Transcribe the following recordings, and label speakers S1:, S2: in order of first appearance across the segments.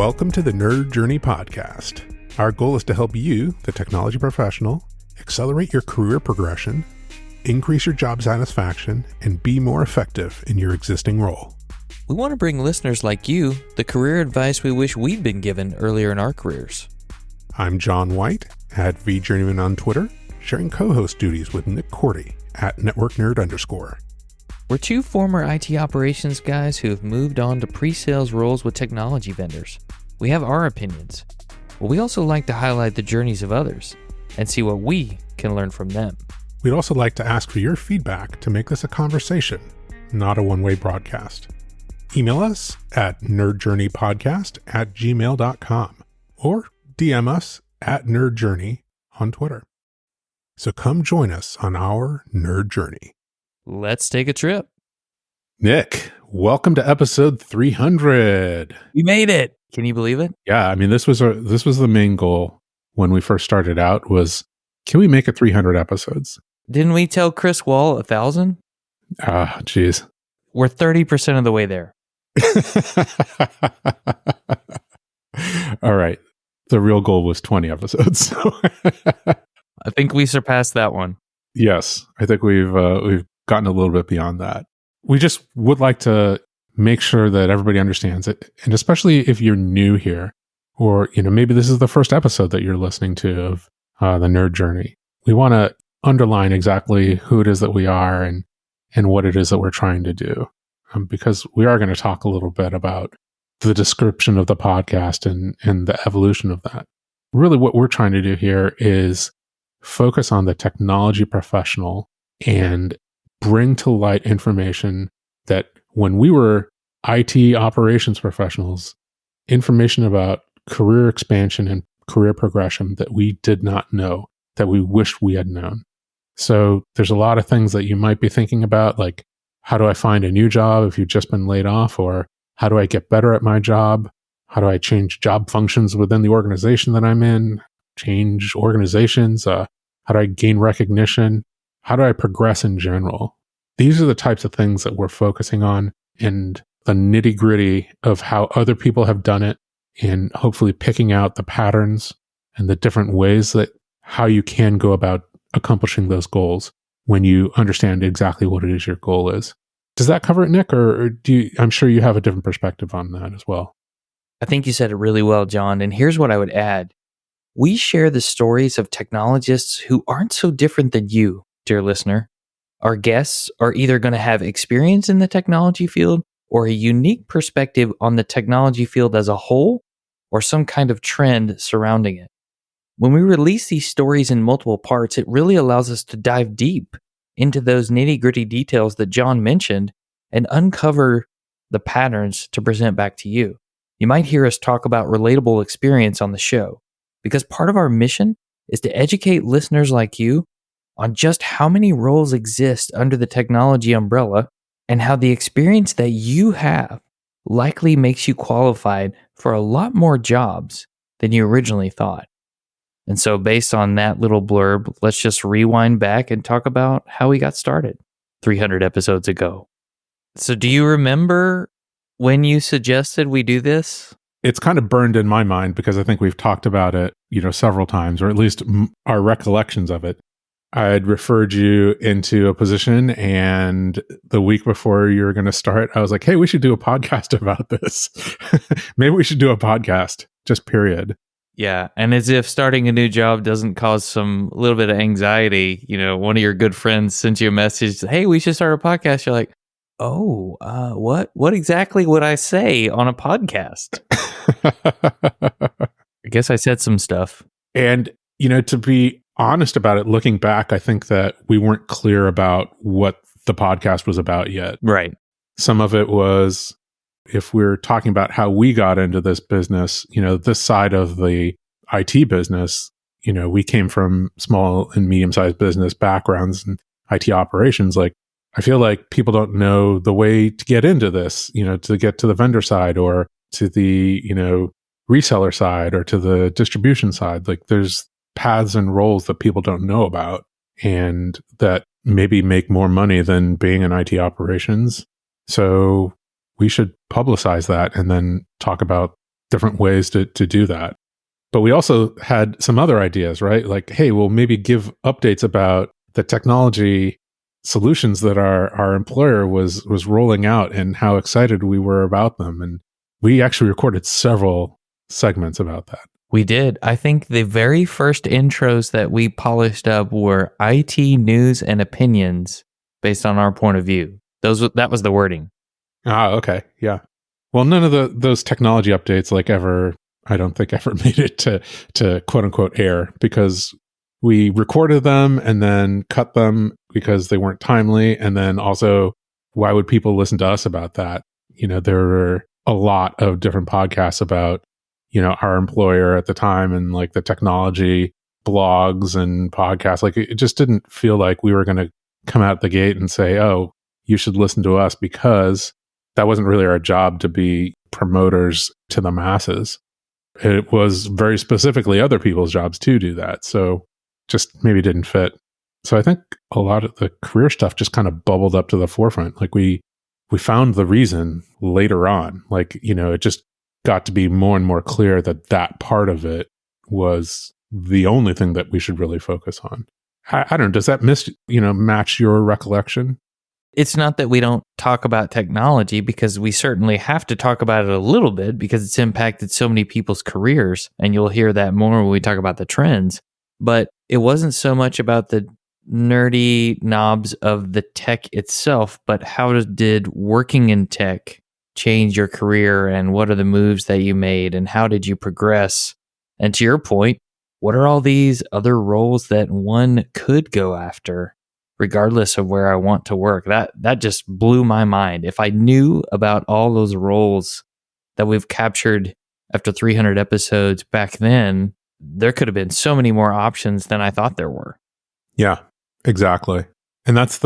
S1: Welcome to the Nerd Journey Podcast. Our goal is to help you, the technology professional, accelerate your career progression, increase your job satisfaction, and be more effective in your existing role.
S2: We want to bring listeners like you the career advice we wish we'd been given earlier in our careers.
S1: I'm John White, at VJourneyman on Twitter, sharing co-host duties with Nick Cordy at NetworkNerd_.
S2: We're two former IT operations guys who have moved on to pre-sales roles with technology vendors. We have our opinions, but we also like to highlight the journeys of others and see what we can learn from them.
S1: We'd also like to ask for your feedback to make this a conversation, not a one-way broadcast. Email us at nerdjourneypodcast@gmail.com or DM us at nerdjourney on Twitter. So come join us on our nerd journey.
S2: Let's take a trip.
S1: Nick, welcome to episode 300.
S2: We made it. Can you believe it?
S1: Yeah, I mean, this was the main goal when we first started out was, can we make it 300 episodes?
S2: Didn't we tell Chris Wall 1,000?
S1: Geez.
S2: We're 30% of the way there.
S1: All right. The real goal was 20 episodes. So
S2: I think we surpassed that one.
S1: Yes, I think we've gotten a little bit beyond that. We just would like to make sure that everybody understands it, and especially if you're new here, or maybe this is the first episode that you're listening to of the Nerd Journey. We want to underline exactly who it is that we are and what it is that we're trying to do, because we are going to talk a little bit about the description of the podcast and the evolution of that. Really, what we're trying to do here is focus on the technology professional and bring to light information that when we were IT operations professionals, information about career expansion and career progression that we did not know, that we wished we had known. So there's a lot of things that you might be thinking about, like, how do I find a new job if you've just been laid off? Or how do I get better at my job? How do I change job functions within the organization that I'm in? Change organizations? How do I gain recognition? How do I progress in general? These are the types of things that we're focusing on, and the nitty-gritty of how other people have done it, and hopefully picking out the patterns and the different ways that how you can go about accomplishing those goals when you understand exactly what it is your goal is. Does that cover it, Nick? Or I'm sure you have a different perspective on that as well.
S2: I think you said it really well, John. And here's what I would add. We share the stories of technologists who aren't so different than you, dear listener. Our guests are either going to have experience in the technology field or a unique perspective on the technology field as a whole, or some kind of trend surrounding it. When we release these stories in multiple parts, it really allows us to dive deep into those nitty-gritty details that John mentioned and uncover the patterns to present back to you. You might hear us talk about relatable experience on the show, because part of our mission is to educate listeners like you on just how many roles exist under the technology umbrella and how the experience that you have likely makes you qualified for a lot more jobs than you originally thought. And so based on that little blurb, let's just rewind back and talk about how we got started 300 episodes ago. So do you remember when you suggested we do this?
S1: It's kind of burned in my mind because I think we've talked about it, several times, or at least our recollections of it. I had referred you into a position, and the week before you were going to start, I was like, hey, we should do a podcast about this. Maybe we should do a podcast, just period.
S2: Yeah. And as if starting a new job doesn't cause a little bit of anxiety, one of your good friends sent you a message, hey, we should start a podcast. You're like, oh, what exactly would I say on a podcast? I guess I said some stuff.
S1: And, to be honest about it, looking back, I think that we weren't clear about what the podcast was about yet.
S2: Right.
S1: Some of it was, if we're talking about how we got into this business, this side of the IT business, we came from small and medium-sized business backgrounds and IT operations. Like, I feel like people don't know the way to get into this, to get to the vendor side or to the, reseller side or to the distribution side. Like, there's paths and roles that people don't know about and that maybe make more money than being in IT operations. So we should publicize that and then talk about different ways to do that. But we also had some other ideas, right? Like, hey, we'll maybe give updates about the technology solutions that our employer was rolling out and how excited we were about them. And we actually recorded several segments about that.
S2: We did. I think the very first intros that we polished up were IT news and opinions based on our point of view. That was the wording.
S1: Ah, okay. Yeah. Well, none of those technology updates I don't think ever made it to quote unquote air, because we recorded them and then cut them because they weren't timely. And then also, why would people listen to us about that? There were a lot of different podcasts about, our employer at the time, and like the technology blogs and podcasts. Like, it just didn't feel like we were going to come out the gate and say, oh, you should listen to us, because that wasn't really our job to be promoters to the masses. It was very specifically other people's jobs to do that. So just maybe didn't fit. So I think a lot of the career stuff just kind of bubbled up to the forefront. Like we found the reason later on. Like, it just got to be more and more clear that part of it was the only thing that we should really focus on. I don't know. Does that match your recollection?
S2: It's not that we don't talk about technology, because we certainly have to talk about it a little bit because it's impacted so many people's careers. And you'll hear that more when we talk about the trends. But it wasn't so much about the nerdy knobs of the tech itself, but how did working in tech change your career, and what are the moves that you made, and how did you progress? And to your point, what are all these other roles that one could go after regardless of where I want to work? That just blew my mind. If I knew about all those roles that we've captured after 300 episodes back then, there could have been so many more options than I thought there were.
S1: Yeah, exactly. And that's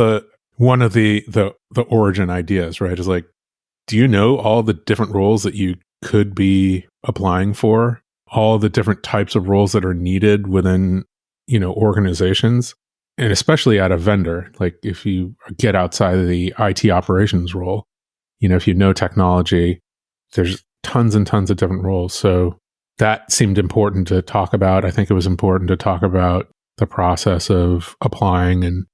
S1: one of the origin ideas, right? Is like, do you know all the different roles that you could be applying for? All the different types of roles that are needed within, organizations, and especially at a vendor. Like, if you get outside of the IT operations role, if you know technology, there's tons and tons of different roles. So that seemed important to talk about. I think it was important to talk about the process of applying, and,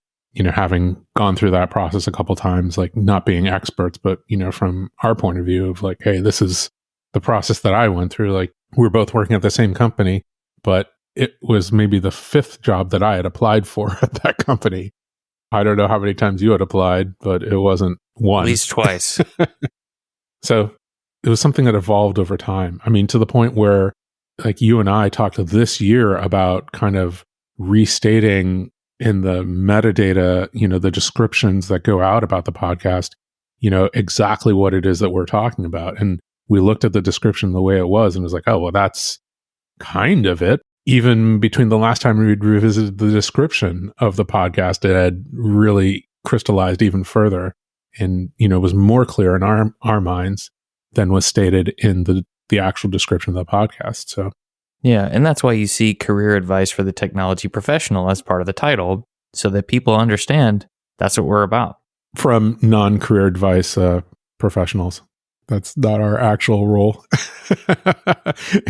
S1: having gone through that process a couple times, like not being experts, but, from our point of view of like, hey, this is the process that I went through. Like, we're both working at the same company, but it was maybe the 5th job that I had applied for at that company. I don't know how many times you had applied, but it wasn't one.
S2: At least twice.
S1: So it was something that evolved over time. I mean, to the point where, like, you and I talked this year about kind of restating in the metadata, the descriptions that go out about the podcast, exactly what it is that we're talking about. And we looked at the description the way it was and was like, oh, well, that's kind of it. Even between the last time we revisited the description of the podcast, it had really crystallized even further, and, was more clear in our minds than was stated in the actual description of the podcast. So,
S2: yeah, and that's why you see career advice for the technology professional as part of the title, so that people understand that's what we're about.
S1: From non-career advice professionals. That's not our actual role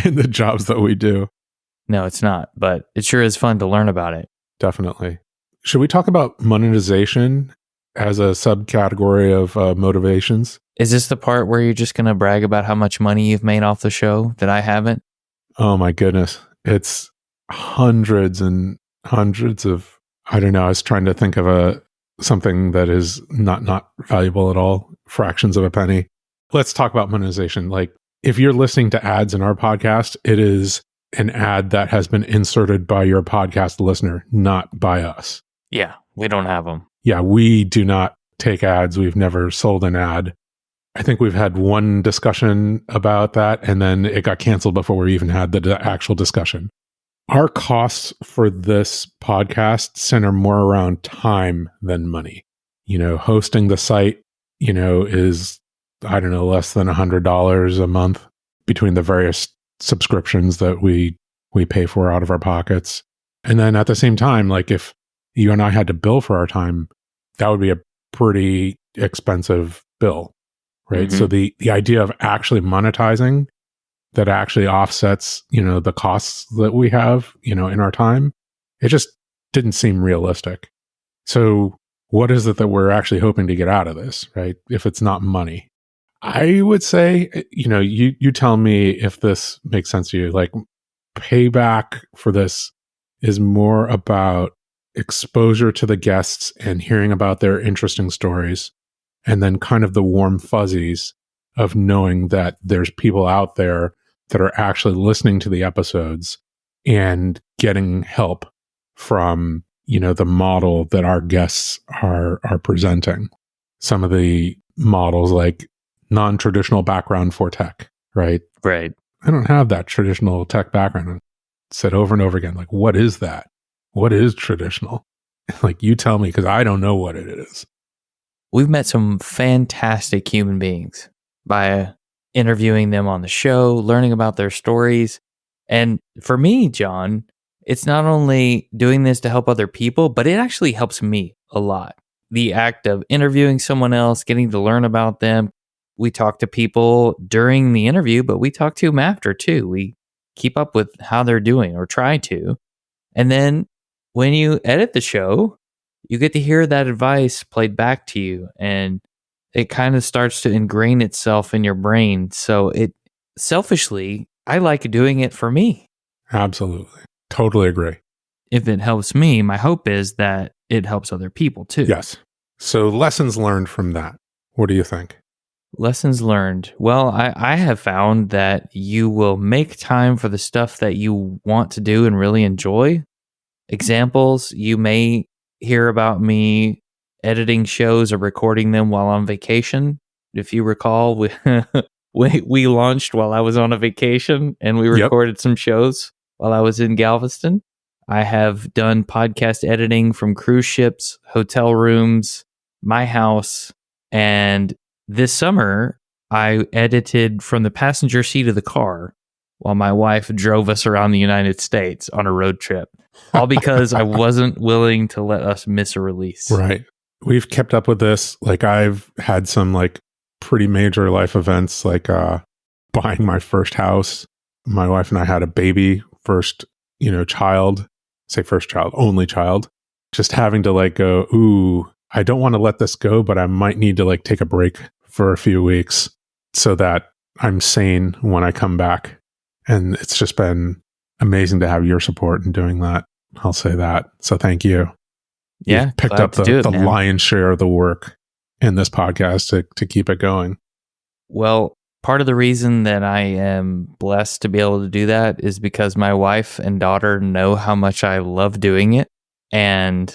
S1: in the jobs that we do.
S2: No, it's not, but it sure is fun to learn about it.
S1: Definitely. Should we talk about monetization as a subcategory of motivations?
S2: Is this the part where you're just going to brag about how much money you've made off the show that I haven't?
S1: Oh my goodness. It's hundreds and hundreds of, I don't know, I was trying to think of something that is not valuable at all, fractions of a penny. Let's talk about monetization. Like, if you're listening to ads in our podcast, it is an ad that has been inserted by your podcast listener, not by us.
S2: Yeah, we don't have them.
S1: Yeah, we do not take ads. We've never sold an ad. I think we've had one discussion about that, and then it got canceled before we even had the actual discussion. Our costs for this podcast center more around time than money. Hosting the site, is, I don't know, less than $100 a month between the various subscriptions that we pay for out of our pockets. And then at the same time, like, if you and I had to bill for our time, that would be a pretty expensive bill, right? Mm-hmm. So the idea of actually monetizing that actually offsets, the costs that we have, in our time, it just didn't seem realistic. So what is it that we're actually hoping to get out of this, right? If it's not money, I would say, you tell me if this makes sense to you. Like, payback for this is more about exposure to the guests and hearing about their interesting stories, and then kind of the warm fuzzies of knowing that there's people out there that are actually listening to the episodes and getting help from, the model that our guests are presenting. Some of the models, like non-traditional background for tech, right?
S2: Right.
S1: I don't have that traditional tech background. I said over and over again, like, what is that? What is traditional? Like, you tell me, because I don't know what it is.
S2: We've met some fantastic human beings by interviewing them on the show, learning about their stories. And for me, John, it's not only doing this to help other people, but it actually helps me a lot. The act of interviewing someone else, getting to learn about them. We talk to people during the interview, but we talk to them after too. We keep up with how they're doing, or try to. And then when you edit the show, you get to hear that advice played back to you, and it kind of starts to ingrain itself in your brain. So selfishly, I like doing it for me.
S1: Absolutely. Totally agree.
S2: If it helps me, my hope is that it helps other people too.
S1: Yes. So lessons learned from that. What do you think?
S2: Lessons learned. Well, I have found that you will make time for the stuff that you want to do and really enjoy. Examples, you may hear about me editing shows or recording them while on vacation. If you recall, we launched while I was on a vacation, and we recorded some shows while I was in Galveston. I have done podcast editing from cruise ships, hotel rooms, my house, and this summer I edited from the passenger seat of the car while my wife drove us around the United States on a road trip. All because I wasn't willing to let us miss a release.
S1: Right. We've kept up with this. Like, I've had some pretty major life events, like buying my first house. My wife and I had a baby, first, child, say first child, only child. Just having to go, ooh, I don't want to let this go, but I might need to take a break for a few weeks so that I'm sane when I come back. And it's just been amazing to have your support in doing that. I'll say that. So thank you.
S2: Yeah.
S1: You've picked up the lion's share of the work in this podcast to keep it going.
S2: Well, part of the reason that I am blessed to be able to do that is because my wife and daughter know how much I love doing it. And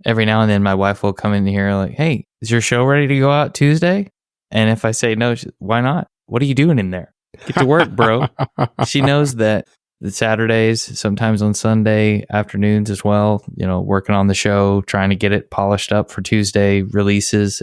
S2: every now and then my wife will come in here like, hey, is your show ready to go out Tuesday? And if I say no, why not? What are you doing in there? Get to work, bro. She knows that the Saturdays, sometimes on Sunday afternoons as well, working on the show, trying to get it polished up for Tuesday releases.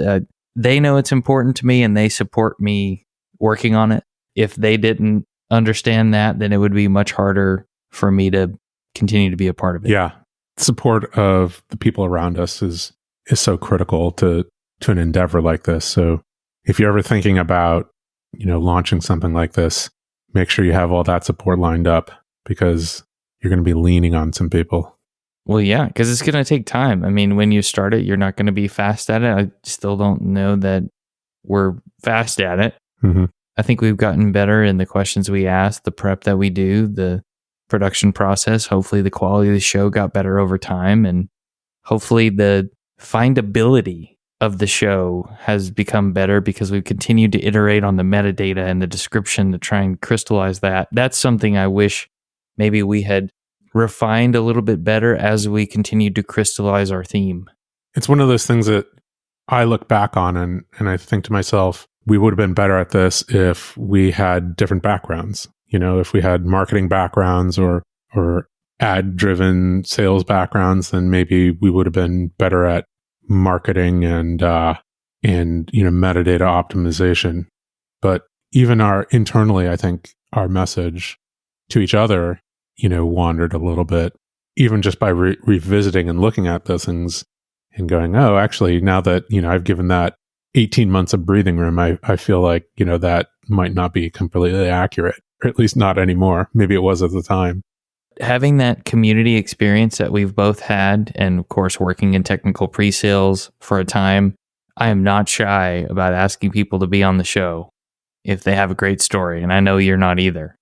S2: They know it's important to me, and they support me working on it. If they didn't understand that, then it would be much harder for me to continue to be a part of it.
S1: Yeah. Support of the people around us is so critical to an endeavor like this. So if you're ever thinking about, launching something like this, make sure you have all that support lined up, because you're going to be leaning on some people.
S2: Well, yeah, because it's going to take time. I mean, when you start it, you're not going to be fast at it. I still don't know that we're fast at it.
S1: Mm-hmm.
S2: I think we've gotten better in the questions we ask, the prep that we do, the production process. Hopefully the quality of the show got better over time, and hopefully the findability of the show has become better because we've continued to iterate on the metadata and the description to try and crystallize that. That's something I wish maybe we had refined a little bit better as we continued to crystallize our theme.
S1: It's one of those things that I look back on and I think to myself, we would have been better at this if we had different backgrounds. If we had marketing backgrounds or ad-driven sales backgrounds, then maybe we would have been better at marketing and metadata optimization. But even internally, I think our message to each other, wandered a little bit, even just by revisiting and looking at those things and going, oh, actually, now that, I've given that 18 months of breathing room, I feel like, that might not be completely accurate. or at least not anymore. Maybe it was at the time.
S2: Having that community experience that we've both had, and of course, working in technical pre-sales for a time, I am not shy about asking people to be on the show if they have a great story. And I know you're not either.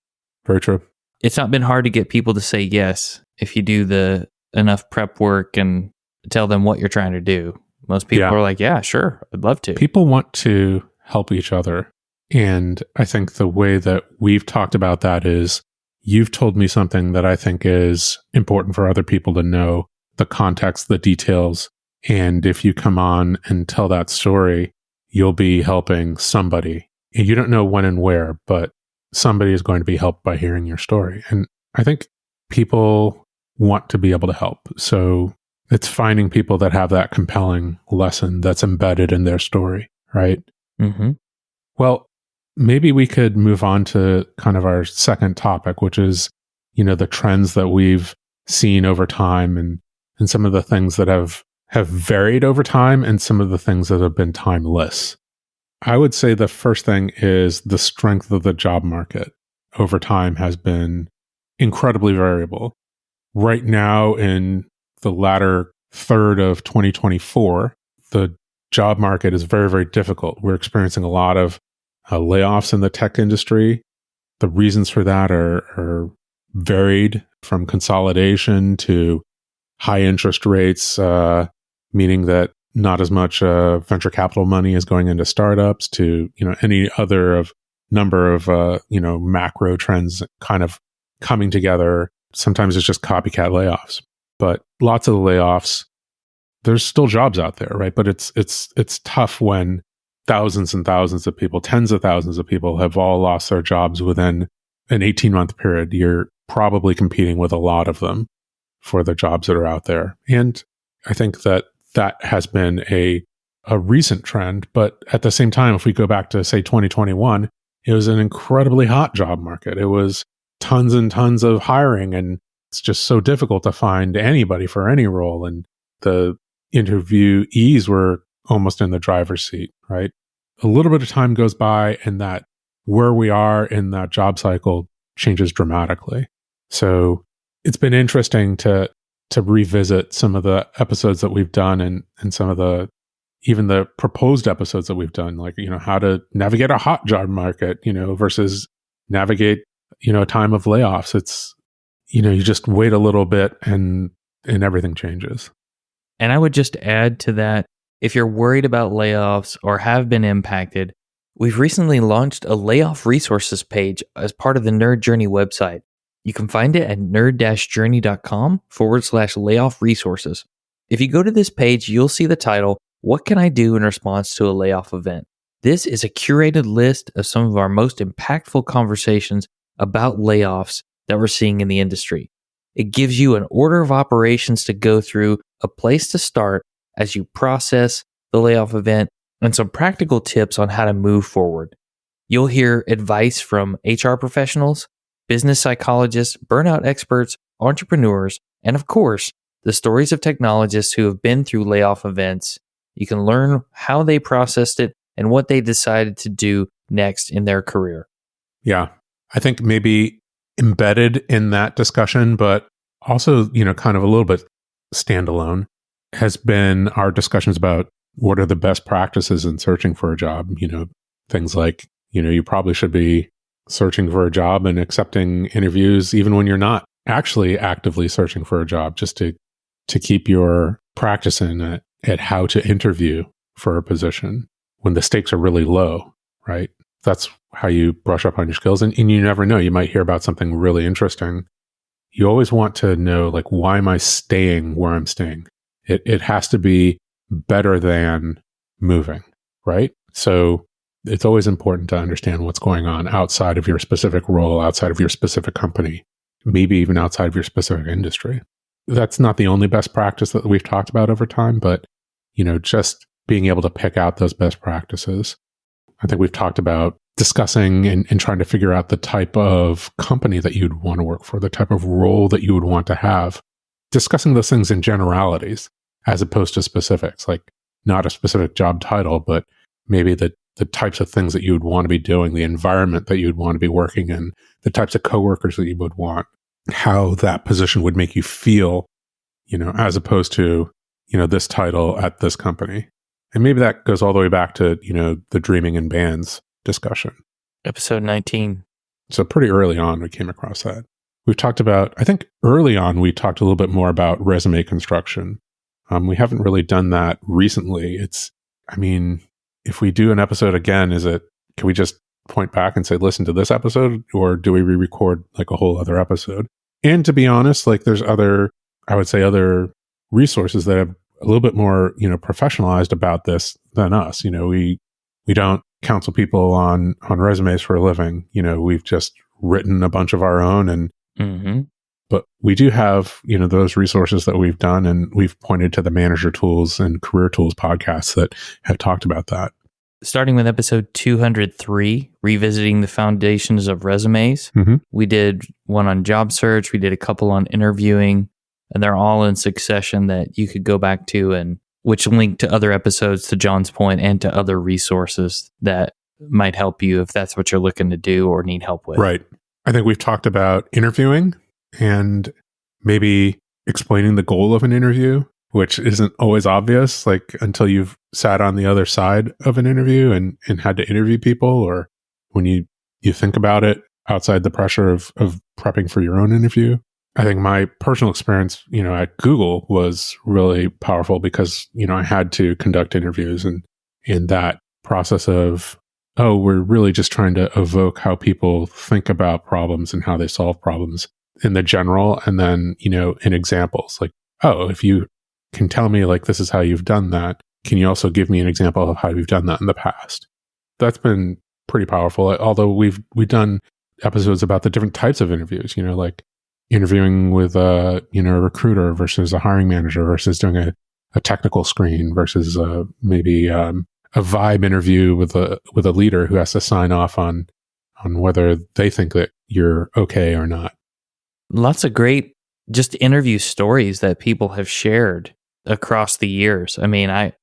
S1: Very true.
S2: It's not been hard to get people to say yes if you do the enough prep work and tell them what you're trying to do. Most people are like, yeah, sure, I'd love to.
S1: People want to help each other. And I think the way that we've talked about that is you've told me something that I think is important for other people to know, the context, the details. And if you come on and tell that story, you'll be helping somebody. And you don't know when and where, but somebody is going to be helped by hearing your story. And I think people want to be able to help. So it's finding people that have that compelling lesson that's embedded in their story, right?
S2: Mm-hmm.
S1: Well, maybe we could move on to kind of our second topic, which is, the trends that we've seen over time and some of the things that have varied over time and some of the things that have been timeless. I would say the first thing is the strength of the job market over time has been incredibly variable. Right now, in the latter third of 2024, the job market is very, very difficult. We're experiencing a lot of layoffs in the tech industry. The reasons for that are varied, from consolidation to high interest rates, meaning that not as much venture capital money is going into startups, to any other of number of macro trends kind of coming together. Sometimes it's just copycat layoffs, but lots of the layoffs, there's still jobs out there, right? But it's tough when thousands and thousands of people, tens of thousands of people have all lost their jobs within an 18-month period. You're probably competing with a lot of them for the jobs that are out there. And I think that has been a recent trend. But at the same time, if we go back to, say, 2021, it was an incredibly hot job market. It was tons and tons of hiring, and it's just so difficult to find anybody for any role. And the interviewees were almost in the driver's seat, right? A little bit of time goes by, and that where we are in that job cycle changes dramatically. So it's been interesting to revisit some of the episodes that we've done and some of even the proposed episodes that we've done, like, how to navigate a hot job market, versus navigate, a time of layoffs. It's, you just wait a little bit and everything changes.
S2: And I would just add to that, if you're worried about layoffs or have been impacted, we've recently launched a layoff resources page as part of the Nerd Journey website. You can find it at nerd-journey.com/layoff resources. If you go to this page, you'll see the title, "What Can I Do in Response to a Layoff Event?" This is a curated list of some of our most impactful conversations about layoffs that we're seeing in the industry. It gives you an order of operations to go through, a place to start as you process the layoff event, and some practical tips on how to move forward. You'll hear advice from HR professionals, business psychologists, burnout experts, entrepreneurs, and of course, the stories of technologists who have been through layoff events. You can learn how they processed it and what they decided to do next in their career.
S1: Yeah. I think maybe embedded in that discussion, but also, kind of a little bit standalone, has been our discussions about what are the best practices in searching for a job. Things like, you probably should be searching for a job and accepting interviews even when you're not actually actively searching for a job, just to keep your practice in at how to interview for a position when the stakes are really low, right? That's how you brush up on your skills. And you never know, you might hear about something really interesting. You always want to know, like, why am I staying where I'm staying? It has to be better than moving, right? So it's always important to understand what's going on outside of your specific role, outside of your specific company, maybe even outside of your specific industry. That's not the only best practice that we've talked about over time, but, just being able to pick out those best practices. I think we've talked about discussing and trying to figure out the type of company that you'd want to work for, the type of role that you would want to have, discussing those things in generalities as opposed to specifics, like not a specific job title, but maybe the the types of things that you would want to be doing, the environment that you would want to be working in, the types of coworkers that you would want, how that position would make you feel, as opposed to, this title at this company. And maybe that goes all the way back to, the dreaming in bands discussion.
S2: Episode 19.
S1: So pretty early on, we came across that. We've talked about, I think early on, we talked a little bit more about resume construction. We haven't really done that recently. If we do an episode again, can we just point back and say, listen to this episode, or do we re-record like a whole other episode? And to be honest, like there's other resources that have a little bit more, professionalized about this than us. We don't counsel people on resumes for a living. We've just written a bunch of our own, and but we do have, those resources that we've done, and we've pointed to the Manager Tools and Career Tools podcasts that have talked about that.
S2: Starting with episode 203, Revisiting the Foundations of Resumes. We did one on job search. We did a couple on interviewing, and they're all in succession that you could go back to, and which link to other episodes, to John's point, and to other resources that might help you if that's what you're looking to do or need help with.
S1: Right. I think we've talked about interviewing and maybe explaining the goal of an interview, which isn't always obvious, like until you've sat on the other side of an interview and had to interview people, or when you think about it outside the pressure of prepping for your own interview. I think my personal experience, at Google was really powerful because, I had to conduct interviews, and in that process of, we're really just trying to evoke how people think about problems and how they solve problems in the general. And then, in examples like, if you can tell me like, this is how you've done that, can you also give me an example of how you've done that in the past? That's been pretty powerful. Although we've done episodes about the different types of interviews, like interviewing with a recruiter versus a hiring manager versus doing a technical screen versus maybe a vibe interview with a leader who has to sign off on whether they think that you're okay or not.
S2: Lots of great just interview stories that people have shared across the years. I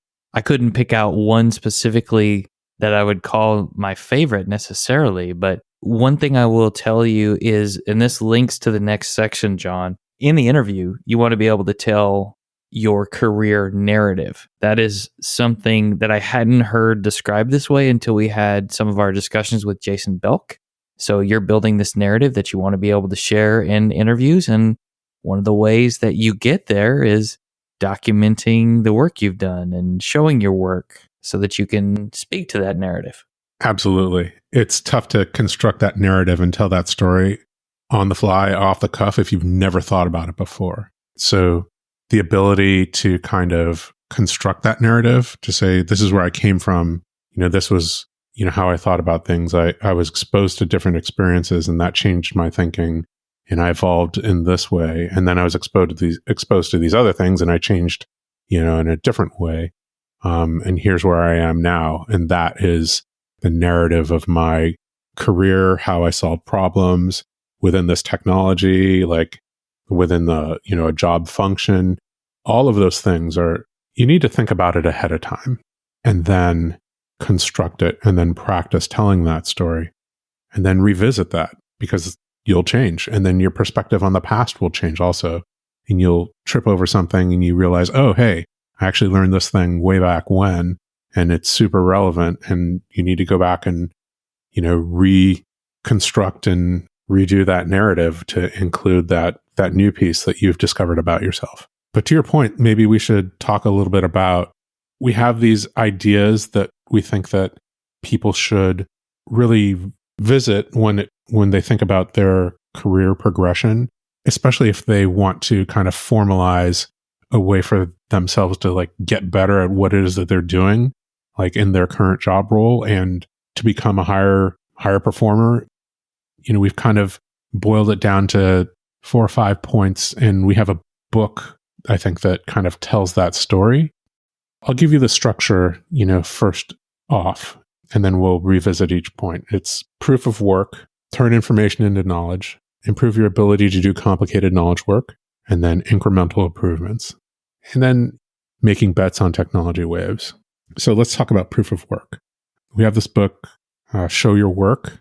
S2: couldn't pick out one specifically that I would call my favorite necessarily, but one thing I will tell you is, and this links to the next section, John, in the interview, you want to be able to tell your career narrative. That is something that I hadn't heard described this way until we had some of our discussions with Jason Belk. So you're building this narrative that you want to be able to share in interviews. And one of the ways that you get there is documenting the work you've done and showing your work so that you can speak to that narrative.
S1: Absolutely. It's tough to construct that narrative and tell that story on the fly, off the cuff, if you've never thought about it before. So the ability to kind of construct that narrative, to say, this is where I came from, this was, how I thought about things. I was exposed to different experiences, and that changed my thinking, and I evolved in this way. And then I was exposed to these other things, and I changed, in a different way. And here's where I am now. And that is the narrative of my career, how I solve problems within this technology, like within the, a job function. All of those things you need to think about it ahead of time, and then construct it, and then practice telling that story, and then revisit that, because you'll change. And then your perspective on the past will change also. And you'll trip over something and you realize, oh, hey, I actually learned this thing way back when, and it's super relevant. And you need to go back and, reconstruct and redo that narrative to include that new piece that you've discovered about yourself. But to your point, maybe we should talk a little bit about, we have these ideas that we think that people should really visit when they think about their career progression, especially if they want to kind of formalize a way for themselves to like get better at what it is that they're doing, like in their current job role, and to become a higher performer. We've kind of boiled it down to 4 or 5 points, and we have a book, I think, that kind of tells that story. I'll give you the structure, first off, and then we'll revisit each point. It's proof of work, turn information into knowledge, improve your ability to do complicated knowledge work, and then incremental improvements, and then making bets on technology waves. So let's talk about proof of work. we have this book, Show Your Work.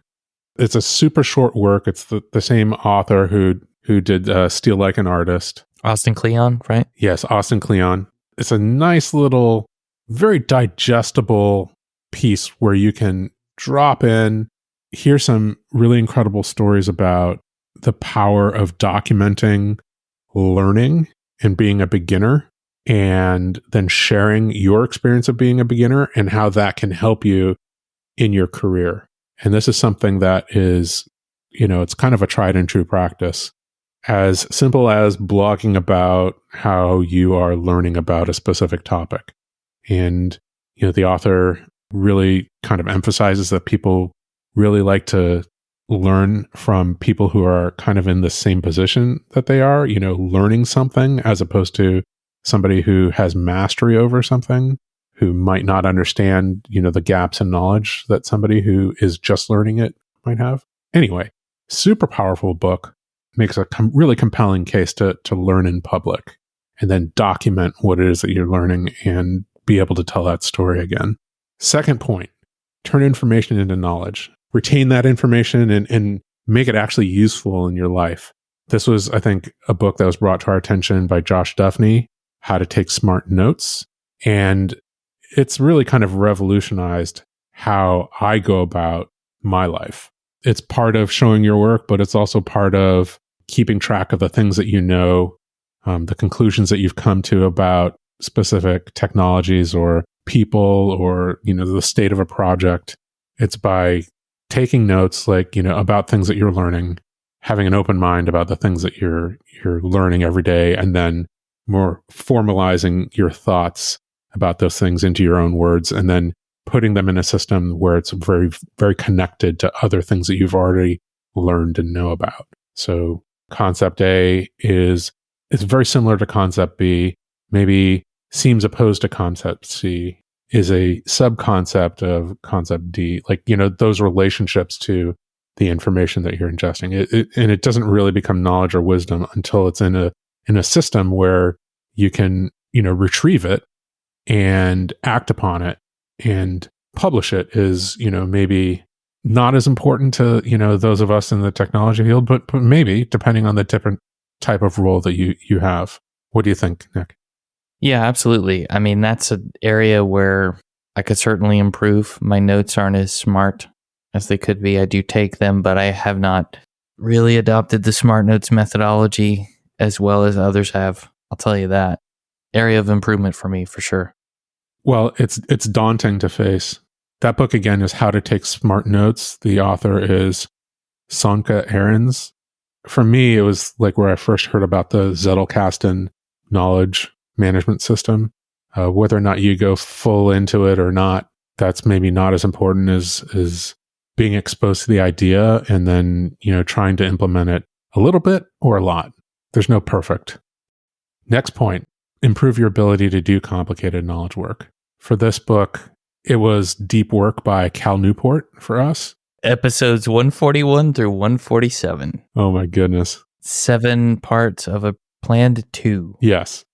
S1: It's a super short work. It's the same author who did Steal Like an Artist.
S2: Austin Kleon, right?
S1: Yes, Austin Kleon. It's a nice little, very digestible piece where you can drop in, hear some really incredible stories about the power of documenting learning and being a beginner, and then sharing your experience of being a beginner and how that can help you in your career. And this is something that is, it's kind of a tried and true practice. As simple as blogging about how you are learning about a specific topic. And, the author really kind of emphasizes that people really like to learn from people who are kind of in the same position that they are, learning something, as opposed to somebody who has mastery over something, who might not understand, the gaps in knowledge that somebody who is just learning it might have. Anyway, super powerful book. Makes a really compelling case to learn in public and then document what it is that you're learning and be able to tell that story again. Second point, turn information into knowledge. Retain that information and make it actually useful in your life. This was, I think, a book that was brought to our attention by Josh Duffney, How to Take Smart Notes. And it's really kind of revolutionized how I go about my life. It's part of showing your work, but it's also part of keeping track of the things that the conclusions that you've come to about specific technologies or people or, the state of a project. It's by taking notes, about things that you're learning, having an open mind about the things that you're learning every day, and then more formalizing your thoughts about those things into your own words, and then putting them in a system where it's very, very connected to other things that you've already learned and know about. So concept A is very similar to concept B, maybe seems opposed to concept C, is a sub-concept of concept D, those relationships to the information that you're ingesting. And it doesn't really become knowledge or wisdom until it's in a system where you can, retrieve it and act upon it, and publish it is, maybe not as important to, those of us in the technology field, but maybe depending on the different type of role that you have. What do you think, Nick?
S2: Yeah, absolutely. I mean, that's an area where I could certainly improve. My notes aren't as smart as they could be. I do take them, but I have not really adopted the Smart Notes methodology as well as others have. I'll tell you that. Area of improvement for me, for sure.
S1: Well, it's daunting to face. That book, again, is How to Take Smart Notes. The author is Sonka Ahrens. For me, it was like where I first heard about the Zettelkasten knowledge management system. Whether or not you go full into it or not, that's maybe not as important as being exposed to the idea and then, trying to implement it a little bit or a lot. There's no perfect. Next point, improve your ability to do complicated knowledge work. For this book, it was Deep Work by Cal Newport for us.
S2: Episodes 141 through 147.
S1: Oh my goodness.
S2: 7 parts of a planned 2.
S1: Yes.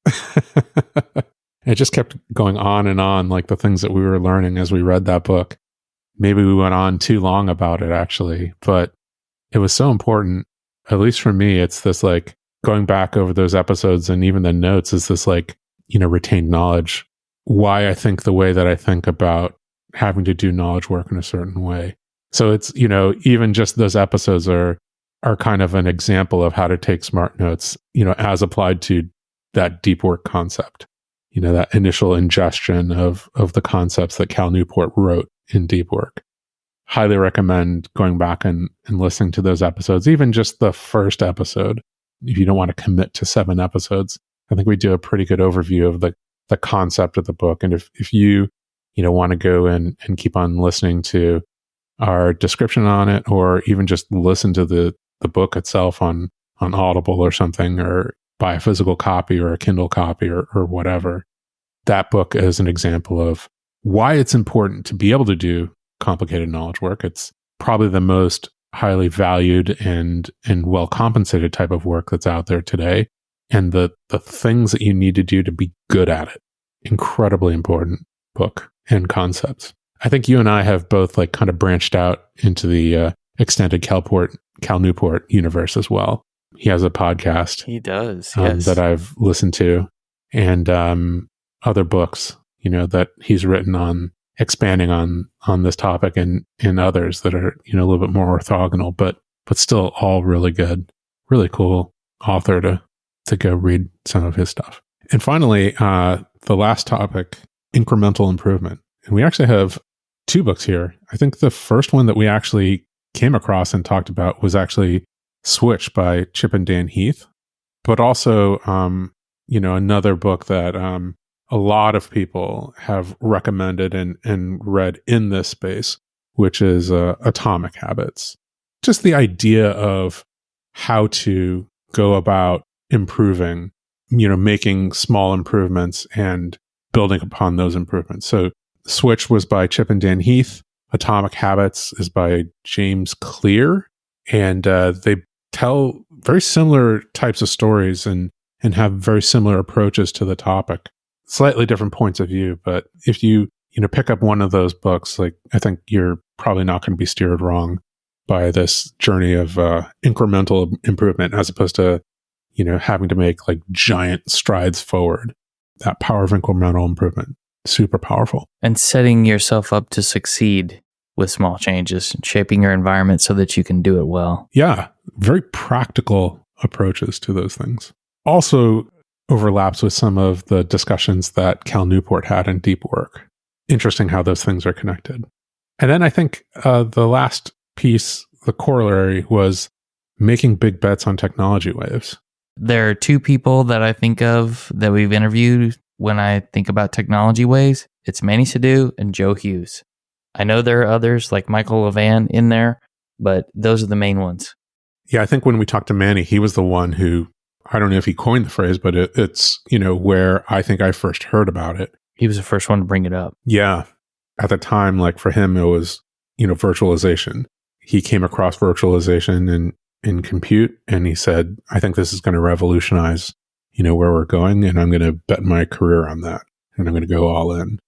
S1: It just kept going on and on, like the things that we were learning as we read that book. Maybe we went on too long about it, actually, but it was so important. At least for me, it's this going back over those episodes and even the notes is this retained knowledge. Why I think the way that I think about having to do knowledge work in a certain way. So it's, even just those episodes are kind of an example of how to take smart notes, as applied to that deep work concept, that initial ingestion of the concepts that Cal Newport wrote in Deep Work. Highly recommend going back and listening to those episodes, even just the first episode. If you don't want to commit to 7 episodes, I think we do a pretty good overview of the concept of the book. And if you want to go and keep on listening to our description on it, or even just listen to the book itself on Audible or something, or buy a physical copy or a Kindle copy or whatever, that book is an example of why it's important to be able to do complicated knowledge work. It's probably the most highly valued and well compensated type of work that's out there today. And the things that you need to do to be good at it. Incredibly important book and concepts. I think you and I have both like kind of branched out into the extended Cal Newport universe as well. He has a podcast.
S2: He does, yes.
S1: That I've listened to, and other books, that he's written on expanding on this topic, and others that are, a little bit more orthogonal, but still all really good, really cool author to go read some of his stuff. And finally, the last topic, incremental improvement. And we actually have 2 books here. I think the first one that we actually came across and talked about was actually Switch by Chip and Dan Heath, but also, another book that a lot of people have recommended and read in this space, which is Atomic Habits. Just the idea of how to go about improving, making small improvements and building upon those improvements. So Switch was by Chip and Dan Heath. Atomic Habits is by James Clear. And they tell very similar types of stories and have very similar approaches to the topic. Slightly different points of view, but if you pick up one of those books, like, I think you're probably not going to be steered wrong by this journey of incremental improvement, as opposed to having to make like giant strides forward. That power of incremental improvement, super powerful.
S2: And setting yourself up to succeed with small changes, shaping your environment so that you can do it well.
S1: Yeah, very practical approaches to those things. Also overlaps with some of the discussions that Cal Newport had in Deep Work. Interesting how those things are connected. And then I think the last piece, the corollary, was making big bets on technology waves.
S2: There are 2 people that I think of that we've interviewed when I think about technology waves. It's Manny Sadu and Joe Hughes. I know there are others like Michael Levan in there, but those are the main ones.
S1: Yeah, I think when we talked to Manny, he was the one who, I don't know if he coined the phrase, but it's, where I think I first heard about it.
S2: He was the first one to bring it up.
S1: Yeah. At the time, like for him, it was, virtualization. He came across virtualization in compute, and he said, I think this is going to revolutionize, where we're going, and I'm going to bet my career on that, and I'm going to go all in.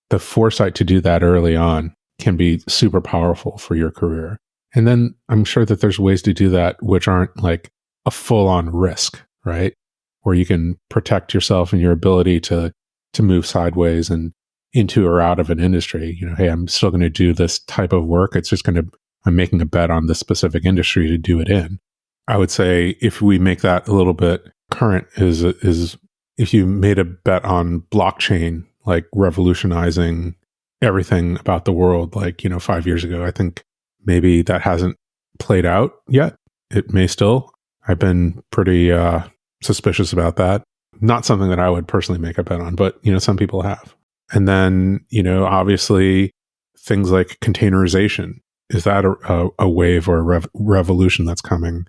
S1: The foresight to do that early on can be super powerful for your career. And then I'm sure that there's ways to do that which aren't like a full-on risk, right? Where you can protect yourself and your ability to move sideways and into or out of an industry. Hey, I'm still going to do this type of work. It's just I'm making a bet on this specific industry to do it in. I would say if we make that a little bit current is if you made a bet on blockchain, like revolutionizing everything about the world, like, 5 years ago, I think maybe that hasn't played out yet. It may still. I've been pretty suspicious about that. Not something that I would personally make a bet on, but, some people have. And then, obviously things like containerization. Is that a wave or a revolution that's coming,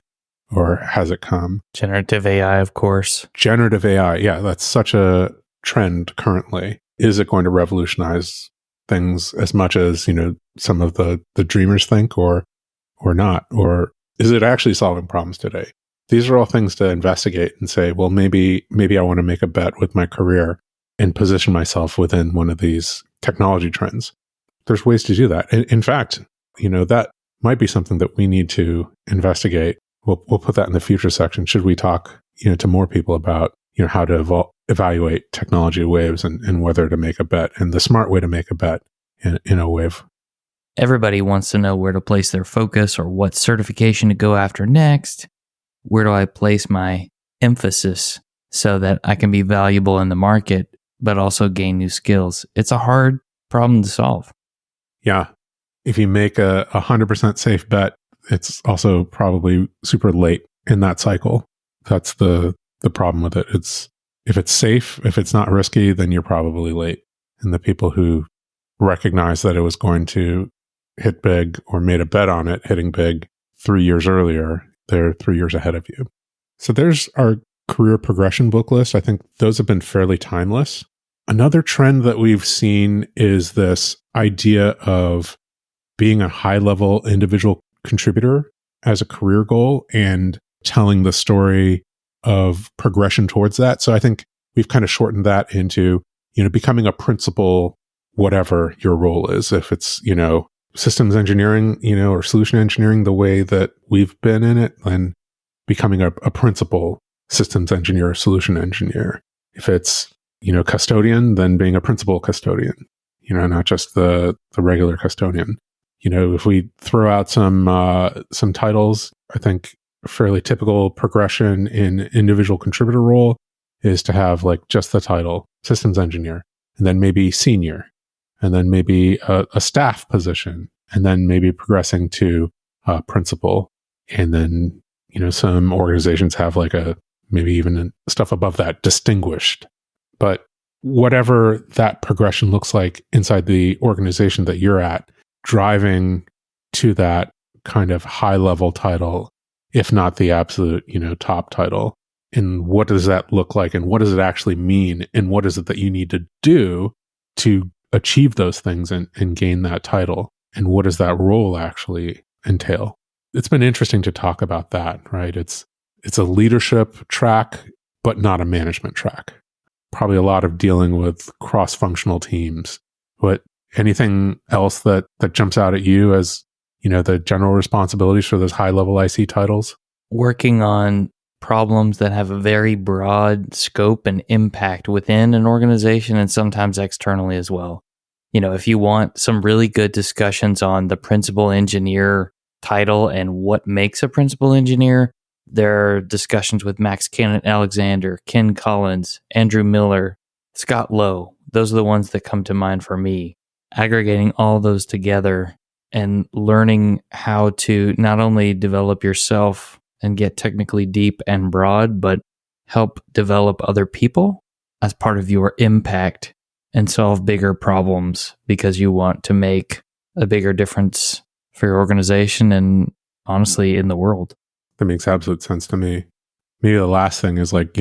S1: or has it come?
S2: Generative AI, of course.
S1: Generative AI. Yeah, that's such a trend currently. Is it going to revolutionize things as much as, some of the dreamers think, or not? Or is it actually solving problems today? These are all things to investigate and say, well, maybe I want to make a bet with my career and position myself within one of these technology trends. There's ways to do that. In fact, that might be something that we need to investigate. We'll put that in the future section. Should we talk, to more people about, how to evaluate technology waves and whether to make a bet, and the smart way to make a bet in a wave.
S2: Everybody wants to know where to place their focus or what certification to go after next. Where do I place my emphasis so that I can be valuable in the market, but also gain new skills? It's a hard problem to solve.
S1: Yeah. If you make a 100% safe bet, it's also probably super late in that cycle. That's the problem with it. If it's safe, if it's not risky, then you're probably late. And the people who recognized that it was going to hit big or made a bet on it hitting big 3 years earlier, they're 3 years ahead of you. So there's our career progression book list. I think those have been fairly timeless. Another trend that we've seen is this idea of being a high-level individual contributor as a career goal and telling the story of progression towards that. So I think we've kind of shortened that into, becoming a principal whatever your role is. If it's, systems engineering, or solution engineering, the way that we've been in it, then becoming a principal systems engineer, solution engineer. If it's, custodian, then being a principal custodian, not just the regular custodian. If we throw out some titles, I think a fairly typical progression in individual contributor role is to have like just the title systems engineer, and then maybe senior, and then maybe a staff position, and then maybe progressing to principal. And then, some organizations have like maybe even stuff above that, distinguished. But whatever that progression looks like inside the organization that you're at, driving to that kind of high level title, if not the absolute, top title. And what does that look like? And what does it actually mean? And what is it that you need to do to achieve those things and gain that title? And what does that role actually entail? It's been interesting to talk about that, right? It's a leadership track, but not a management track. Probably a lot of dealing with cross-functional teams. But anything else that jumps out at you as, the general responsibilities for those high-level IC titles?
S2: Working on problems that have a very broad scope and impact within an organization and sometimes externally as well. If you want some really good discussions on the principal engineer title and what makes a principal engineer, there are discussions with Max Alexander, Ken Collins, Andrew Miller, Scott Lowe. Those are the ones that come to mind for me. Aggregating all those together and learning how to not only develop yourself and get technically deep and broad, but help develop other people as part of your impact and solve bigger problems because you want to make a bigger difference for your organization and honestly in the world.
S1: That makes absolute sense to me. Maybe the last thing is like,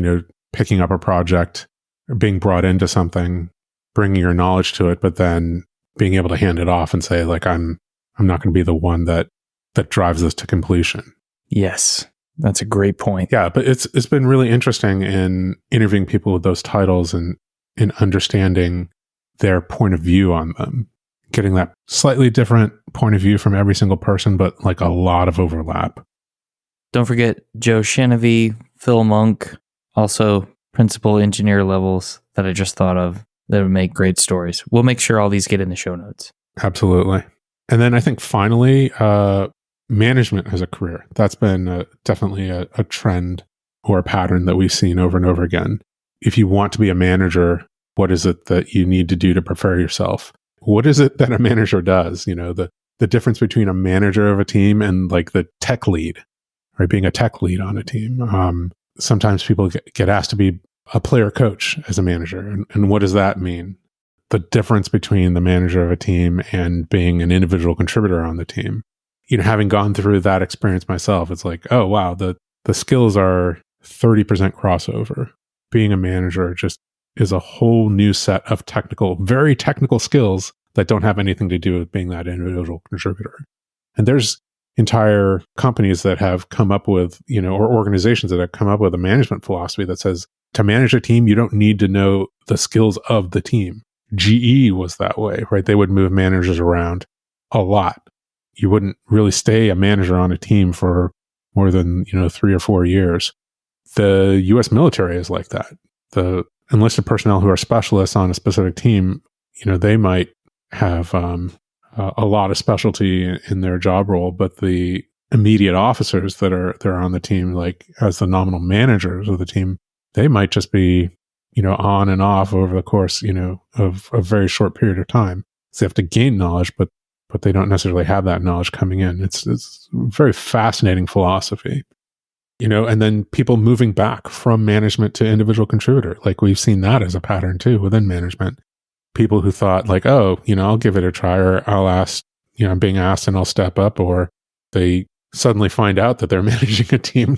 S1: picking up a project or being brought into something, bringing your knowledge to it, but then being able to hand it off and say like, I'm not going to be the one that drives this to completion.
S2: Yes, that's a great point.
S1: Yeah, but it's been really interesting in interviewing people with those titles and in understanding their point of view on them, getting that slightly different point of view from every single person, but like a lot of overlap.
S2: Don't forget Joe Shenevy, Phil Monk, also principal engineer levels that I just thought of that would make great stories. We'll make sure all these get in the show notes.
S1: Absolutely. And then I think finally, management as a career. That's been definitely a trend or a pattern that we've seen over and over again. If you want to be a manager, what is it that you need to do to prepare yourself? What is it that a manager does? The difference between a manager of a team and like the tech lead, right? Being a tech lead on a team. Sometimes people get asked to be a player coach as a manager. And what does that mean? The difference between the manager of a team and being an individual contributor on the team. Having gone through that experience myself, it's like, oh, wow, the skills are 30% crossover. Being a manager just is a whole new set of very technical skills that don't have anything to do with being that individual contributor. And there's entire companies that have come up with, or organizations that have come up with a management philosophy that says to manage a team, you don't need to know the skills of the team. GE was that way, right? They would move managers around a lot. You wouldn't really stay a manager on a team for more than, 3 or 4 years. The US military is like that. The enlisted personnel who are specialists on a specific team, they might have a lot of specialty in their job role, but the immediate officers that are on the team, like as the nominal managers of the team, they might just be, on and off over the course, of a very short period of time. So they have to gain knowledge, but they don't necessarily have that knowledge coming in. It's a very fascinating philosophy. And then people moving back from management to individual contributor. Like we've seen that as a pattern too within management. People who thought like, oh, I'll give it a try, or I'll ask, I'm being asked and I'll step up, or they suddenly find out that they're managing a team,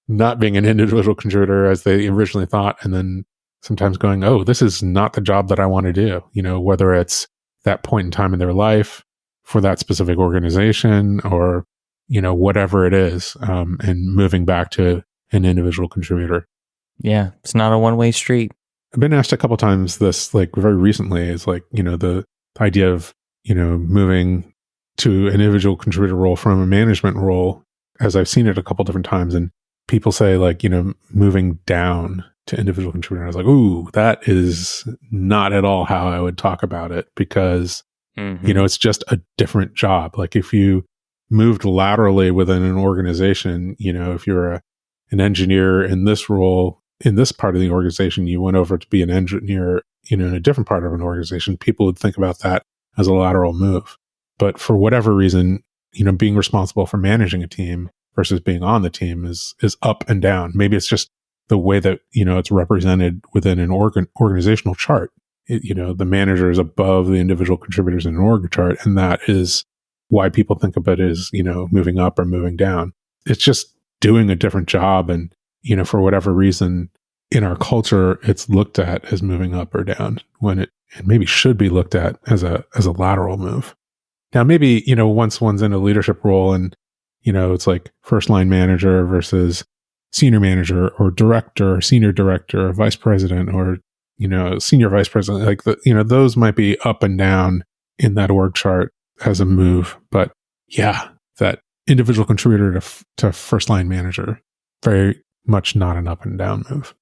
S1: not being an individual contributor as they originally thought. And then sometimes going, oh, this is not the job that I want to do, whether it's that point in time in their life for that specific organization or, whatever it is, and moving back to an individual contributor.
S2: Yeah, it's not a one-way street.
S1: I've been asked a couple times this, like very recently, is like, the the idea of, moving to an individual contributor role from a management role, as I've seen it a couple different times, and people say like, moving down to individual contributor. I was like, ooh, that is not at all how I would talk about it, because, it's just a different job. Like if you moved laterally within an organization, if you're an engineer in this role, in this part of the organization, you went over to be an engineer, in a different part of an organization, people would think about that as a lateral move. But for whatever reason, being responsible for managing a team versus being on the team is up and down. Maybe it's just the way that, it's represented within an organizational chart. The manager is above the individual contributors in an org chart, and that is why people think of it as, moving up or moving down. It's just doing a different job. And, for whatever reason in our culture, it's looked at as moving up or down when it maybe should be looked at as a lateral move. Now, maybe, once one's in a leadership role and, it's like first line manager versus senior manager or director or senior director or vice president or, senior vice president, like those might be up and down in that org chart as a move. But yeah, that individual contributor to first line manager, very much not an up and down move.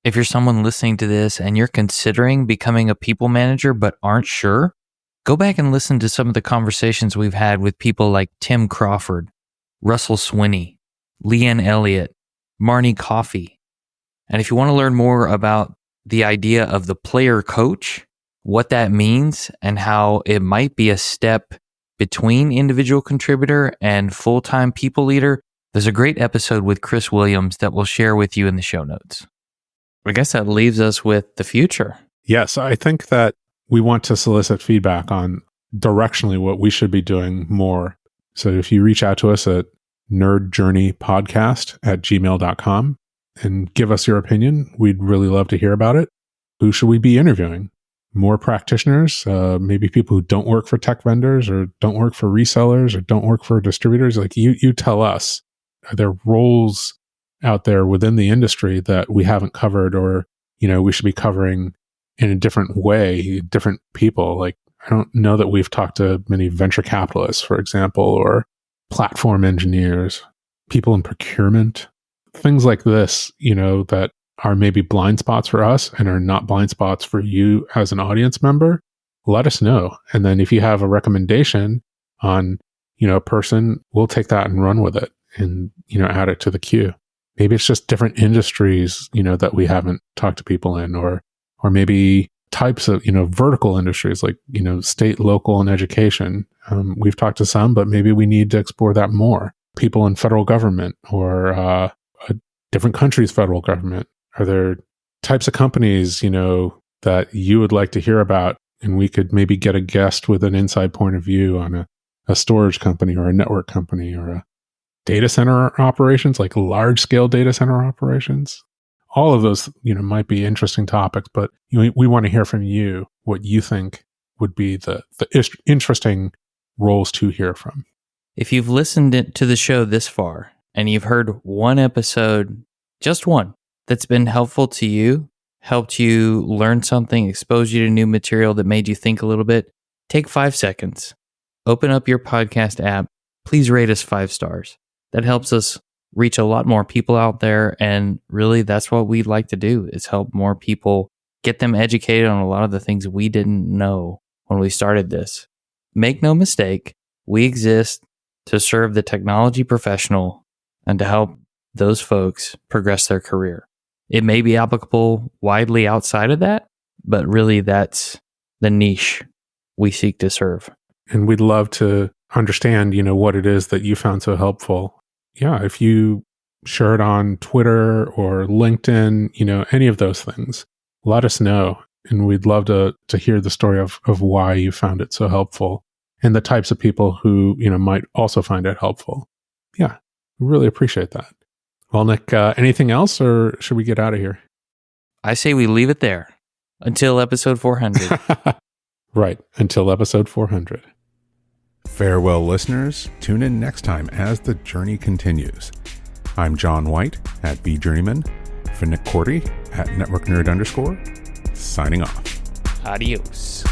S2: If you're someone listening to this and you're considering becoming a people manager but aren't sure, go back and listen to some of the conversations we've had with people like Tim Crawford, Russell Swinney, Leanne Elliott, Marnie Coffey. And if you want to learn more about the idea of the player coach, what that means, and how it might be a step between individual contributor and full-time people leader, there's a great episode with Chris Williams that we'll share with you in the show notes. I guess that leaves us with the future.
S1: Yes, I think that we want to solicit feedback on directionally what we should be doing more. So if you reach out to us at nerdjourneypodcast@gmail.com and give us your opinion, we'd really love to hear about it. Who should we be interviewing? More practitioners, maybe people who don't work for tech vendors or don't work for resellers or don't work for distributors. Like you tell us, are there roles out there within the industry that we haven't covered or, we should be covering in a different way, different people? Like, I don't know that we've talked to many venture capitalists, for example, or platform engineers, people in procurement, things like this, that are maybe blind spots for us and are not blind spots for you as an audience member. Let us know. And then if you have a recommendation on, a person, we'll take that and run with it and, add it to the queue. Maybe it's just different industries, that we haven't talked to people in, or maybe types of, vertical industries like, state, local, and education. We've talked to some, but maybe we need to explore that more. People in federal government or a different country's federal government. Are there types of companies, that you would like to hear about? And we could maybe get a guest with an inside point of view on a storage company or a network company or a data center operations, like large scale data center operations. All of those, might be interesting topics, but we want to hear from you what you think would be the interesting roles to hear from.
S2: If you've listened to the show this far and you've heard one episode, just one, that's been helpful to you, helped you learn something, exposed you to new material that made you think a little bit, take 5 seconds, open up your podcast app, please rate us 5 stars. That helps us reach a lot more people out there. And really, that's what we'd like to do, is help more people, get them educated on a lot of the things we didn't know when we started this. Make no mistake, we exist to serve the technology professional and to help those folks progress their career. It may be applicable widely outside of that, but really that's the niche we seek to serve.
S1: And we'd love to understand, what it is that you found so helpful. Yeah, if you share it on Twitter or LinkedIn, any of those things, let us know. And we'd love to hear the story of why you found it so helpful and the types of people who, might also find it helpful. Yeah, we really appreciate that. Well, Nick, anything else, or should we get out of here?
S2: I say we leave it there until episode 400.
S1: Right, until episode 400. Farewell, listeners. Tune in next time as the journey continues. I'm John White at BJourneyman, for Nick Cordy at NetworkNerd_, signing off.
S2: Adios.